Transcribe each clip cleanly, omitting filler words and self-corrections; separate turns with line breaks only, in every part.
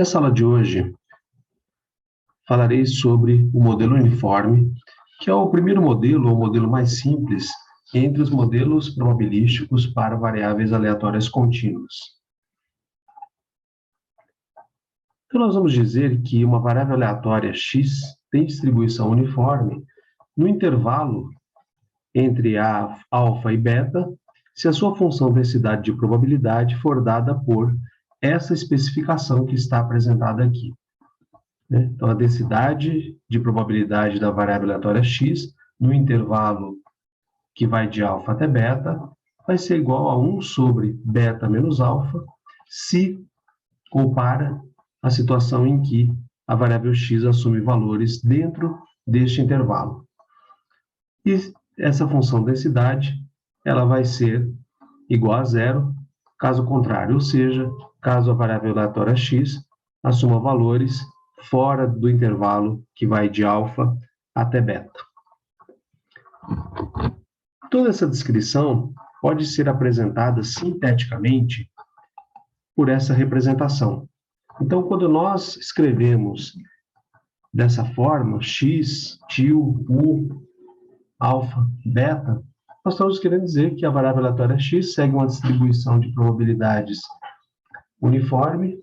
Nessa aula de hoje, falarei sobre o modelo uniforme, que é o primeiro modelo, ou o modelo mais simples, entre os modelos probabilísticos para variáveis aleatórias contínuas. Então, nós vamos dizer que uma variável aleatória x tem distribuição uniforme no intervalo entre a alfa e beta, se a sua função densidade de probabilidade for dada por essa especificação que está apresentada aqui. Então, a densidade de probabilidade da variável aleatória x no intervalo que vai de alfa até beta vai ser igual a 1 sobre beta menos alfa, se compara a situação em que a variável x assume valores dentro deste intervalo. E essa função densidade ela vai ser igual a zero, caso contrário, ou seja, caso a variável aleatória x assuma valores fora do intervalo que vai de alfa até beta. Toda essa descrição pode ser apresentada sinteticamente por essa representação. Então, quando nós escrevemos dessa forma, x, til, u, alfa, beta, nós estamos querendo dizer que a variável aleatória x segue uma distribuição de probabilidades uniforme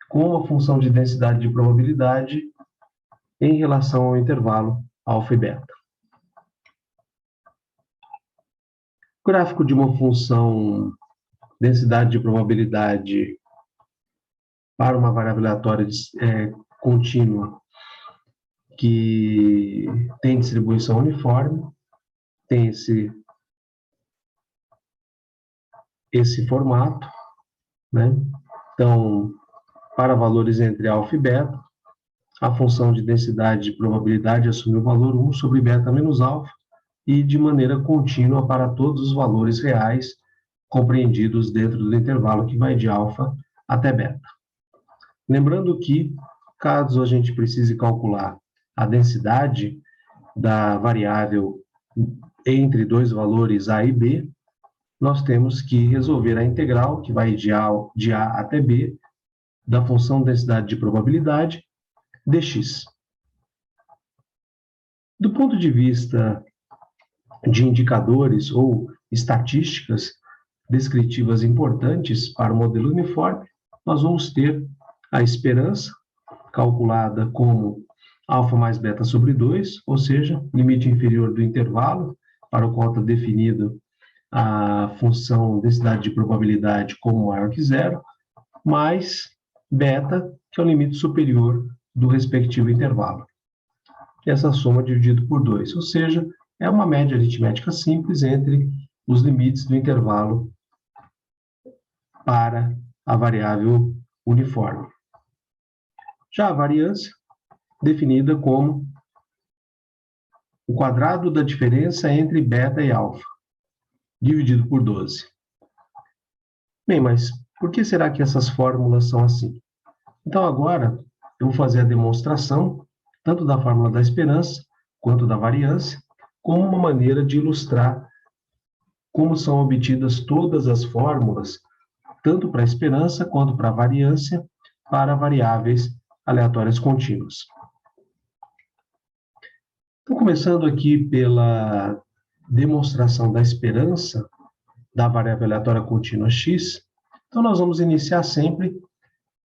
com uma função de densidade de probabilidade em relação ao intervalo alfa e beta. O gráfico de uma função densidade de probabilidade para uma variável aleatória contínua que tem distribuição uniforme, tem esse formato, né? Então, para valores entre alfa e beta, a função de densidade de probabilidade assume o valor 1 sobre beta menos alfa e de maneira contínua para todos os valores reais compreendidos dentro do intervalo que vai de alfa até beta. Lembrando que, caso a gente precise calcular a densidade da variável entre dois valores a e b, nós temos que resolver a integral, que vai de a até b, da função densidade de probabilidade, dx. Do ponto de vista de indicadores ou estatísticas descritivas importantes para o modelo uniforme, nós vamos ter a esperança, calculada como alfa mais beta sobre 2, ou seja, limite inferior do intervalo, para o qual está definido a função densidade de probabilidade como maior que zero, mais beta, que é o limite superior do respectivo intervalo. Essa soma dividido por 2, ou seja, é uma média aritmética simples entre os limites do intervalo para a variável uniforme. Já a variância, definida como o quadrado da diferença entre beta e alfa, dividido por 12. Bem, mas por que será que essas fórmulas são assim? Então, agora, eu vou fazer a demonstração, tanto da fórmula da esperança, quanto da variância, como uma maneira de ilustrar como são obtidas todas as fórmulas, tanto para a esperança quanto para a variância, para variáveis aleatórias contínuas. Então, começando aqui pela demonstração da esperança da variável aleatória contínua x, então nós vamos iniciar sempre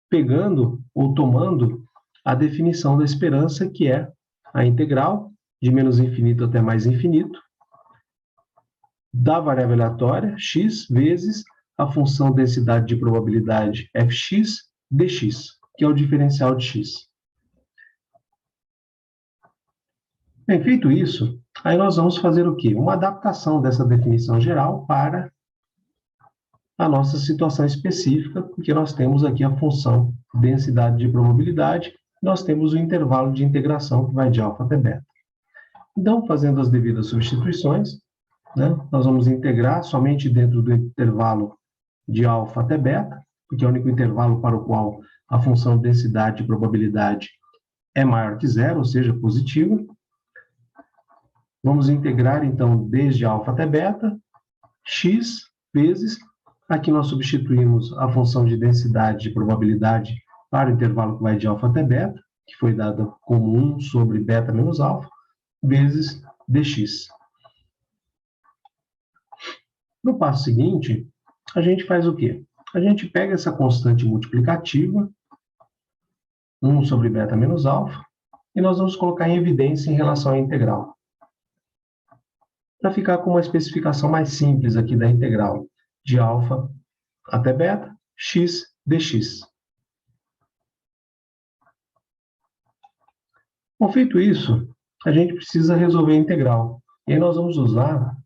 pegando ou tomando a definição da esperança, que é a integral de menos infinito até mais infinito da variável aleatória x vezes a função densidade de probabilidade fx dx, que é o diferencial de x. Bem, feito isso, aí nós vamos fazer o quê? Uma adaptação dessa definição geral para a nossa situação específica, porque nós temos aqui a função densidade de probabilidade, nós temos o intervalo de integração que vai de alfa até beta. Então, fazendo as devidas substituições, nós vamos integrar somente dentro do intervalo de alfa até beta, porque é o único intervalo para o qual a função densidade de probabilidade é maior que zero, ou seja, positiva. Vamos integrar, então, desde alfa até beta, x vezes, aqui nós substituímos a função de densidade de probabilidade para o intervalo que vai de alfa até beta, que foi dado como 1 sobre beta menos alfa, vezes dx. No passo seguinte, a gente faz o quê? A gente pega essa constante multiplicativa, 1 sobre beta menos alfa, e nós vamos colocar em evidência em relação à integral. Para ficar com uma especificação mais simples aqui da integral de alfa até beta, x dx. Bom, feito isso, a gente precisa resolver a integral. E aí nós vamos usar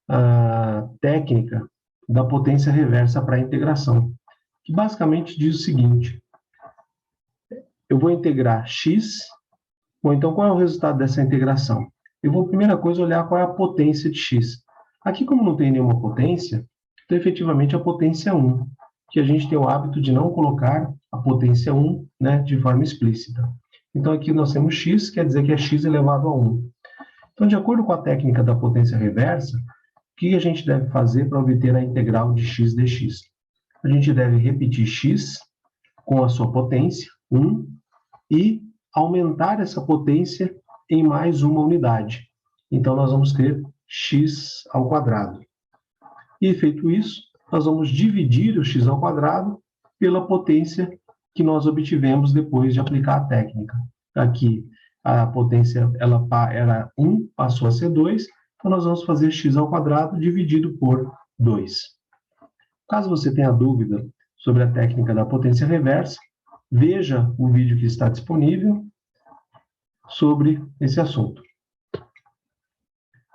a técnica da potência reversa para a integração, que basicamente diz o seguinte: eu vou integrar x. Bom, então qual é o resultado dessa integração? Eu vou, primeira coisa, olhar qual é a potência de x. Aqui, como não tem nenhuma potência, então, efetivamente, a potência é 1, que a gente tem o hábito de não colocar a potência 1, né, de forma explícita. Então, aqui nós temos x, quer dizer que é x elevado a 1. Então, de acordo com a técnica da potência reversa, o que a gente deve fazer para obter a integral de x dx? A gente deve repetir x com a sua potência, 1, e aumentar essa potência em mais uma unidade. Então, nós vamos ter x ao quadrado. E, feito isso, nós vamos dividir o x ao quadrado pela potência que nós obtivemos depois de aplicar a técnica. Aqui, a potência ela era 1, passou a ser 2, então nós vamos fazer x ao quadrado dividido por 2. Caso você tenha dúvida sobre a técnica da potência reversa, veja o vídeo que está disponível sobre esse assunto.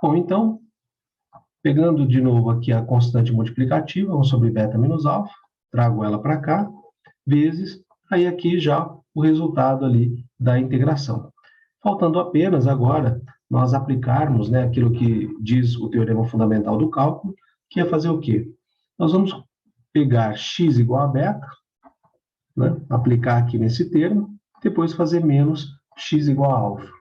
Bom, então, pegando de novo aqui a constante multiplicativa, 1 sobre beta menos alfa, trago ela para cá, vezes, aí aqui já o resultado ali da integração. Faltando apenas agora nós aplicarmos, né, aquilo que diz o teorema fundamental do cálculo, que é fazer o quê? Nós vamos pegar x igual a beta, né, aplicar aqui nesse termo, depois fazer menos x igual a alfa.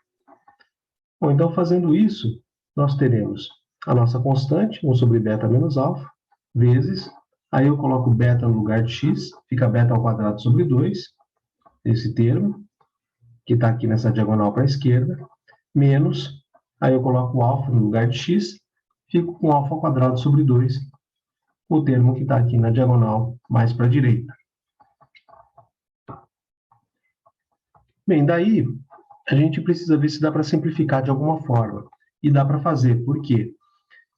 Bom, então fazendo isso, nós teremos a nossa constante, 1 sobre beta menos alfa, vezes, aí eu coloco beta no lugar de x, fica beta ao quadrado sobre 2, esse termo, que está aqui nessa diagonal para a esquerda, menos, aí eu coloco alfa no lugar de x, fico com alfa ao quadrado sobre 2, o termo que está aqui na diagonal mais para a direita. Bem, daí a gente precisa ver se dá para simplificar de alguma forma. E dá para fazer, por quê?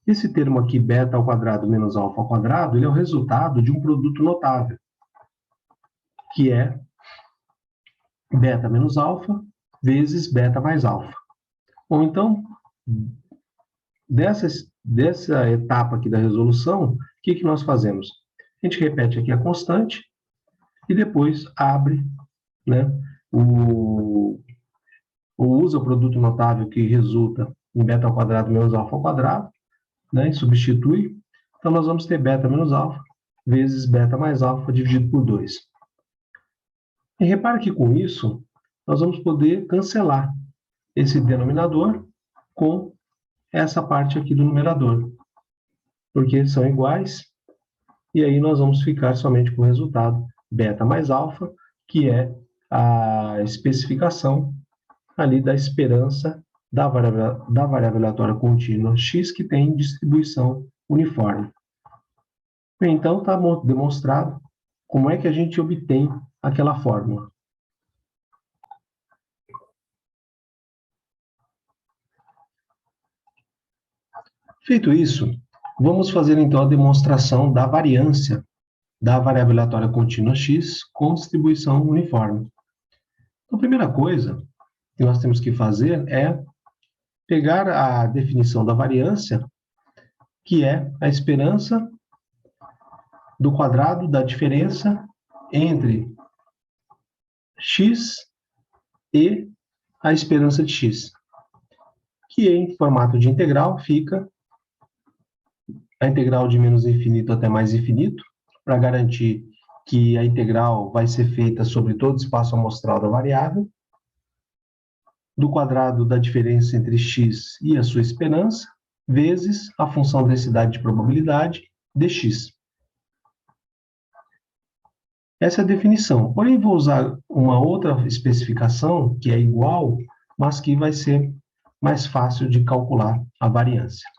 Esse termo aqui, beta ao quadrado menos alfa ao quadrado, ele é o resultado de um produto notável, que é beta menos alfa vezes beta mais alfa. Bom, então, dessa etapa aqui da resolução, o que nós fazemos? A gente repete aqui a constante e depois abre, né, usa o produto notável que resulta em beta ao quadrado menos alfa ao quadrado, né, e substitui. Então, nós vamos ter beta menos alfa vezes beta mais alfa dividido por 2. E repare que com isso, nós vamos poder cancelar esse denominador com essa parte aqui do numerador, porque eles são iguais, e aí nós vamos ficar somente com o resultado beta mais alfa, que é a especificação ali da esperança da variável aleatória contínua x que tem distribuição uniforme. Então, está demonstrado como é que a gente obtém aquela fórmula. Feito isso, vamos fazer então a demonstração da variância da variável aleatória contínua x com distribuição uniforme. Então, a primeira coisa que nós temos que fazer é pegar a definição da variância, que é a esperança do quadrado da diferença entre x e a esperança de x, que em formato de integral fica a integral de menos infinito até mais infinito, para garantir que a integral vai ser feita sobre todo o espaço amostral da variável, do quadrado da diferença entre x e a sua esperança, vezes a função densidade de probabilidade dx. Essa é a definição. Porém, vou usar uma outra especificação que é igual, mas que vai ser mais fácil de calcular a variância.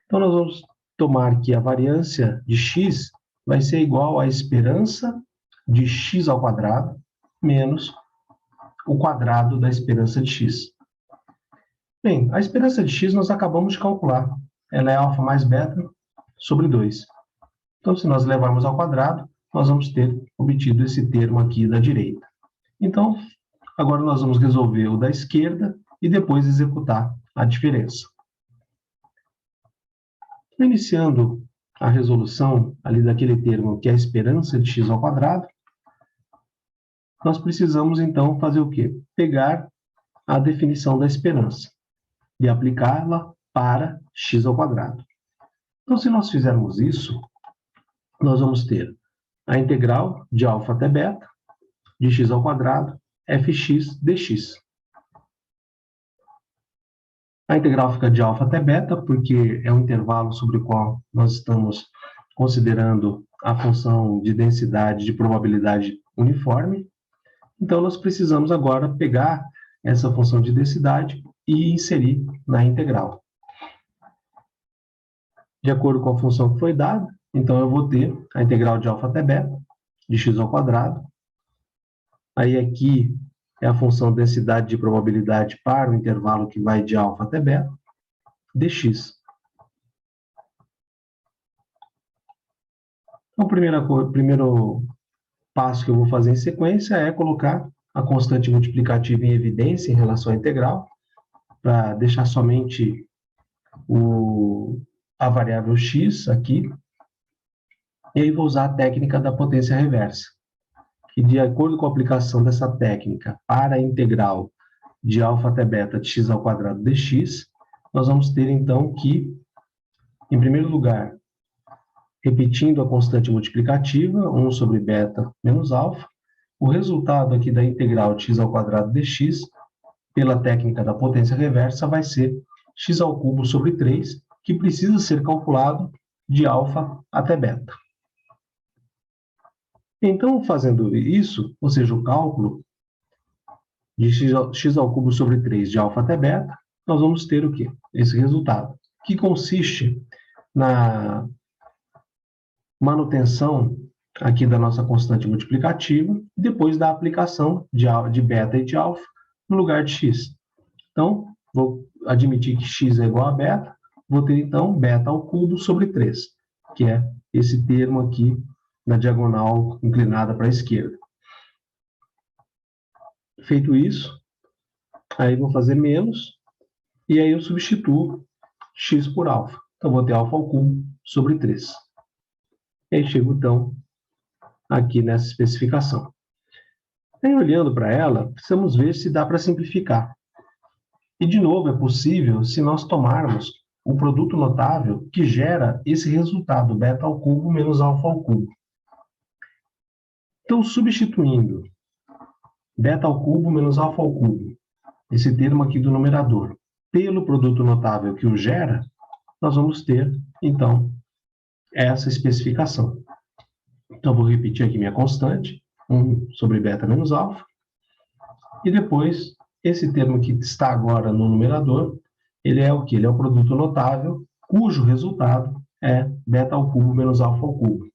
Então, nós vamos tomar que a variância de x vai ser igual à esperança de x ao quadrado menos o quadrado da esperança de x. Bem, a esperança de x nós acabamos de calcular. Ela é alfa mais beta sobre 2. Então, se nós levarmos ao quadrado, nós vamos ter obtido esse termo aqui da direita. Então, agora nós vamos resolver o da esquerda e depois executar a diferença. Iniciando a resolução ali daquele termo que é a esperança de x ao quadrado, nós precisamos então fazer o quê? Pegar a definição da esperança e aplicá-la para x ao quadrado. Então, se nós fizermos isso, nós vamos ter a integral de alfa até beta de x ao quadrado fx dx. A integral fica de alfa até beta, porque é o intervalo sobre o qual nós estamos considerando a função de densidade de probabilidade uniforme. Então, nós precisamos agora pegar essa função de densidade e inserir na integral. De acordo com a função que foi dada, então eu vou ter a integral de alfa até beta, de x ao quadrado. Aí aqui é a função densidade de probabilidade para o intervalo que vai de alfa até beta, dx. Então, o primeiro passo que eu vou fazer em sequência é colocar a constante multiplicativa em evidência em relação à integral, para deixar somente a variável x aqui. E aí vou usar a técnica da potência reversa, que de acordo com a aplicação dessa técnica para a integral de alfa até beta de x ao quadrado dx, nós vamos ter então que, em primeiro lugar, repetindo a constante multiplicativa, 1 sobre beta menos alfa, o resultado aqui da integral de x ao quadrado dx, pela técnica da potência reversa, vai ser x ao cubo sobre 3, que precisa ser calculado de alfa até beta. Então, fazendo isso, ou seja, o cálculo de x ao cubo sobre 3 de alfa até beta, nós vamos ter o quê? Esse resultado, que consiste na manutenção aqui da nossa constante multiplicativa, e depois da aplicação de beta e de alfa no lugar de x. Então, vou admitir que x é igual a beta, vou ter então beta ao cubo sobre 3, que é esse termo aqui na diagonal inclinada para a esquerda. Feito isso, aí vou fazer menos, e aí eu substituo x por alfa. Então, vou ter alfa ao cubo sobre 3. E aí chego, então, aqui nessa especificação. Aí, olhando para ela, precisamos ver se dá para simplificar. E, de novo, é possível se nós tomarmos o produto notável que gera esse resultado, beta ao cubo menos alfa ao cubo. Então, substituindo beta ao cubo menos alfa ao cubo, esse termo aqui do numerador, pelo produto notável que o gera, nós vamos ter, então, essa especificação. Então, vou repetir aqui minha constante, 1 sobre beta menos alfa, e depois, esse termo que está agora no numerador, ele é o quê? Ele é o produto notável, cujo resultado é beta ao cubo menos alfa ao cubo.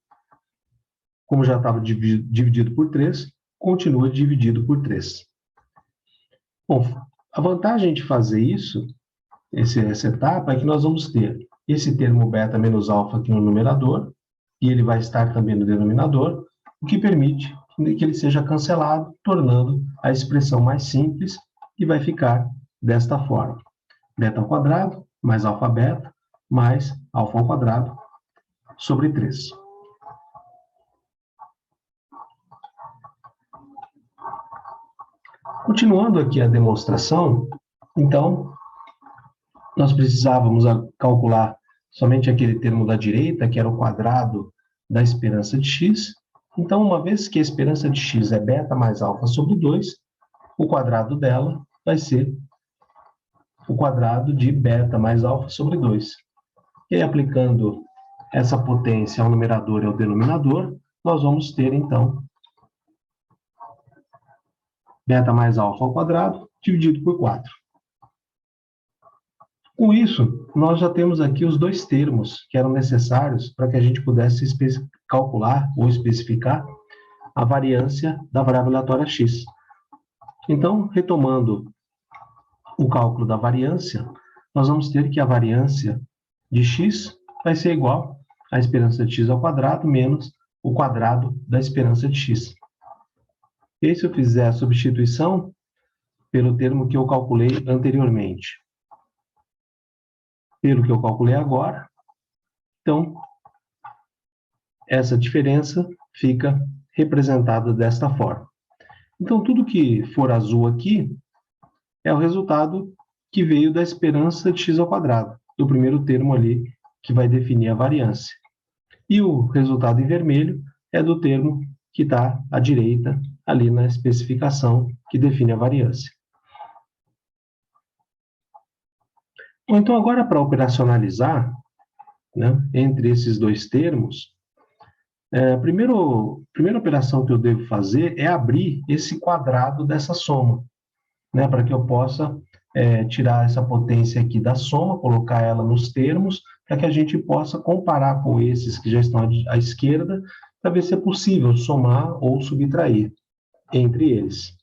Como já estava dividido por 3, continua dividido por 3. Bom, a vantagem de fazer isso, essa etapa, é que nós vamos ter esse termo beta menos alfa aqui no numerador, e ele vai estar também no denominador, o que permite que ele seja cancelado, tornando a expressão mais simples, e vai ficar desta forma. Beta ao quadrado, mais alfa beta, mais alfa ao quadrado, sobre 3. Continuando aqui a demonstração, então, nós precisávamos calcular somente aquele termo da direita, que era o quadrado da esperança de x. Então, uma vez que a esperança de x é beta mais alfa sobre 2, o quadrado dela vai ser o quadrado de beta mais alfa sobre 2. E aí, aplicando essa potência ao numerador e ao denominador, nós vamos ter, então, beta mais alfa ao quadrado, dividido por 4. Com isso, nós já temos aqui os dois termos que eram necessários para que a gente pudesse calcular ou especificar a variância da variável aleatória x. Então, retomando o cálculo da variância, nós vamos ter que a variância de x vai ser igual à esperança de x ao quadrado menos o quadrado da esperança de x. E se eu fizer a substituição pelo termo que eu calculei anteriormente, pelo que eu calculei agora, então, essa diferença fica representada desta forma. Então, tudo que for azul aqui é o resultado que veio da esperança de x ao quadrado, do primeiro termo ali, que vai definir a variância. E o resultado em vermelho é do termo que está à direita, ali na especificação que define a variância. Bom, então, agora para operacionalizar, né, entre esses dois termos, a primeira operação que eu devo fazer é abrir esse quadrado dessa soma, né, para que eu possa tirar essa potência aqui da soma, colocar ela nos termos, para que a gente possa comparar com esses que já estão à esquerda, para ver se é possível somar ou subtrair entre eles.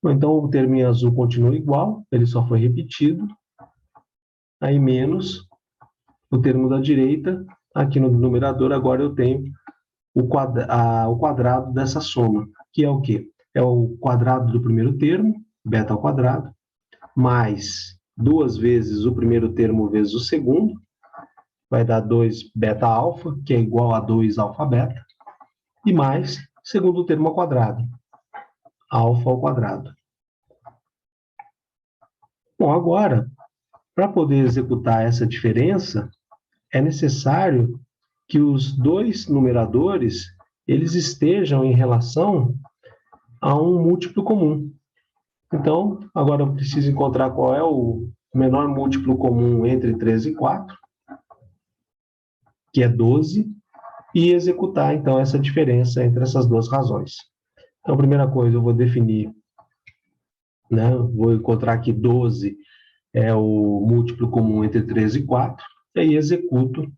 Então, o termo em azul continua igual, ele só foi repetido, aí menos o termo da direita, aqui no numerador agora eu tenho o quadrado dessa soma, que é o quê? É o quadrado do primeiro termo, beta ao quadrado, mais 2 vezes o primeiro termo vezes o segundo, vai dar 2 beta alfa, que é igual a 2 alfa beta, e mais segundo termo ao quadrado, alfa ao quadrado. Bom, agora, para poder executar essa diferença, é necessário que os dois numeradores eles estejam em relação a um múltiplo comum. Então, agora eu preciso encontrar qual é o menor múltiplo comum entre 3 e 4, que é 12, e executar, então, essa diferença entre essas duas razões. Então, a primeira coisa, eu vou definir, né, vou encontrar que 12 é o múltiplo comum entre 3 e 4, e aí executo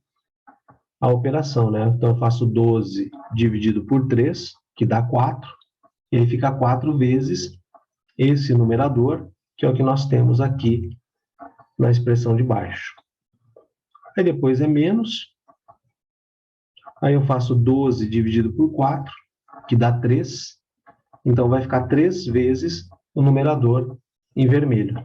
a operação, né? Então, eu faço 12 dividido por 3, que dá 4, e aí fica 4 vezes esse numerador, que é o que nós temos aqui na expressão de baixo. Aí depois é menos, aí eu faço 12 dividido por 4, que dá 3, então vai ficar 3 vezes o numerador em vermelho,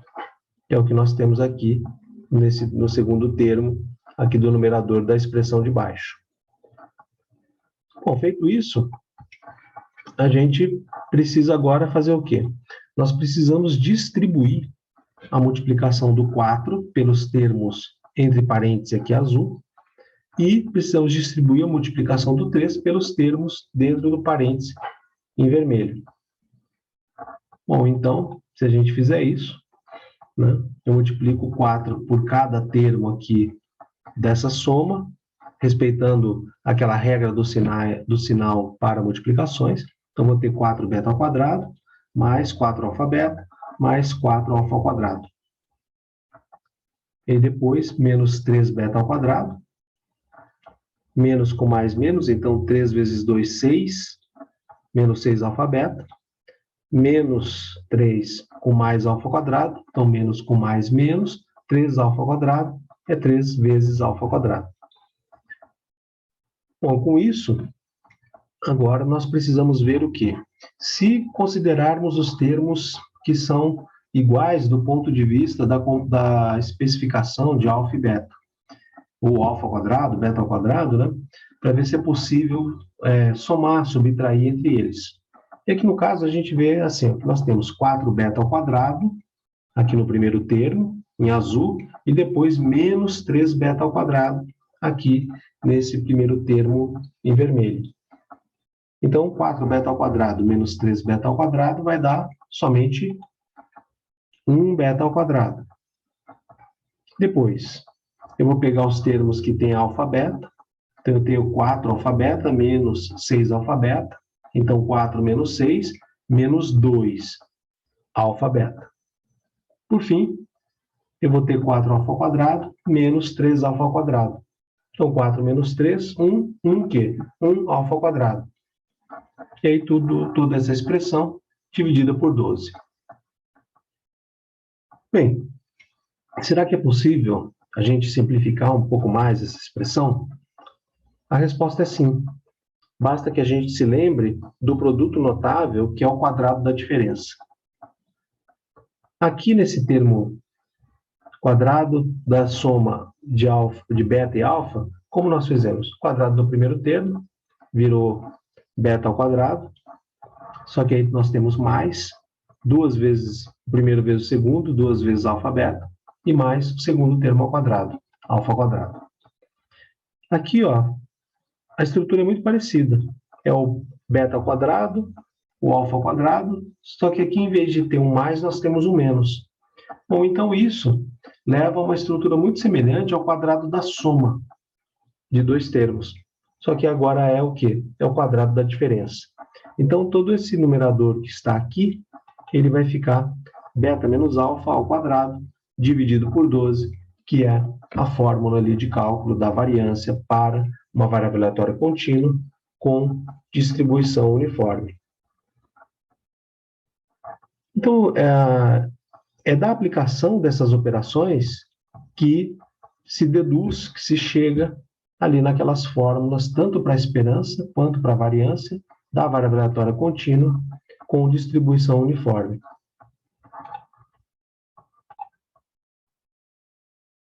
que é o que nós temos aqui no segundo termo, aqui do numerador da expressão de baixo. Bom, feito isso, a gente precisa agora fazer o quê? Nós precisamos distribuir a multiplicação do 4 pelos termos entre parênteses aqui azul, e precisamos distribuir a multiplicação do 3 pelos termos dentro do parêntese em vermelho. Bom, então, se a gente fizer isso, né, eu multiplico 4 por cada termo aqui dessa soma, respeitando aquela regra do sinal para multiplicações. Então, vou ter 4 beta ao quadrado, mais 4 alfa beta, mais 4 alfa ao quadrado. E depois, menos 3 beta ao quadrado, menos com mais menos, então 3 vezes 2, 6, menos 6 alfa beta, menos 3 com mais alfa ao quadrado, então menos com mais menos, 3 alfa ao quadrado é 3 vezes alfa ao quadrado. Bom, com isso, agora nós precisamos ver o quê? Se considerarmos os termos que são iguais do ponto de vista da especificação de alfa e beta, ou alfa ao quadrado, beta ao quadrado, né? Para ver se é possível somar, subtrair entre eles. E aqui no caso a gente vê assim, nós temos 4 beta ao quadrado, aqui no primeiro termo, em azul, e depois menos 3 beta ao quadrado, aqui nesse primeiro termo em vermelho. Então, 4 beta ao quadrado menos 3 beta ao quadrado vai dar somente 1 beta ao quadrado. Depois, eu vou pegar os termos que tem alfa beta, então eu tenho 4 alfa beta menos 6 alfa beta, Então, 4 menos 6, menos 2, alfa, beta. Por fim, eu vou ter 4 alfa ao quadrado, menos 3 alfa ao quadrado. Então, 4 menos 3, 1, 1 o quê? 1 alfa ao quadrado. E aí, toda essa expressão dividida por 12. Bem, será que é possível a gente simplificar um pouco mais essa expressão? A resposta é sim. Basta que a gente se lembre do produto notável, que é o quadrado da diferença. Aqui nesse termo quadrado da soma de beta e alfa, como nós fizemos? O quadrado do primeiro termo virou beta ao quadrado, só que aí nós temos mais, duas vezes o primeiro vezes o segundo, duas vezes alfa beta, e mais o segundo termo ao quadrado, alfa ao quadrado. Aqui, ó, a estrutura é muito parecida. É o beta ao quadrado, o alfa ao quadrado, só que aqui, em vez de ter um mais, nós temos um menos. Bom, então isso leva a uma estrutura muito semelhante ao quadrado da soma de dois termos. Só que agora é o quê? É o quadrado da diferença. Então, todo esse numerador que está aqui, ele vai ficar beta menos alfa ao quadrado, dividido por 12, que é a fórmula ali de cálculo da variância para uma variável aleatória contínua com distribuição uniforme. Então, é da aplicação dessas operações que se deduz, que se chega ali naquelas fórmulas, tanto para a esperança quanto para a variância da variável aleatória contínua com distribuição uniforme.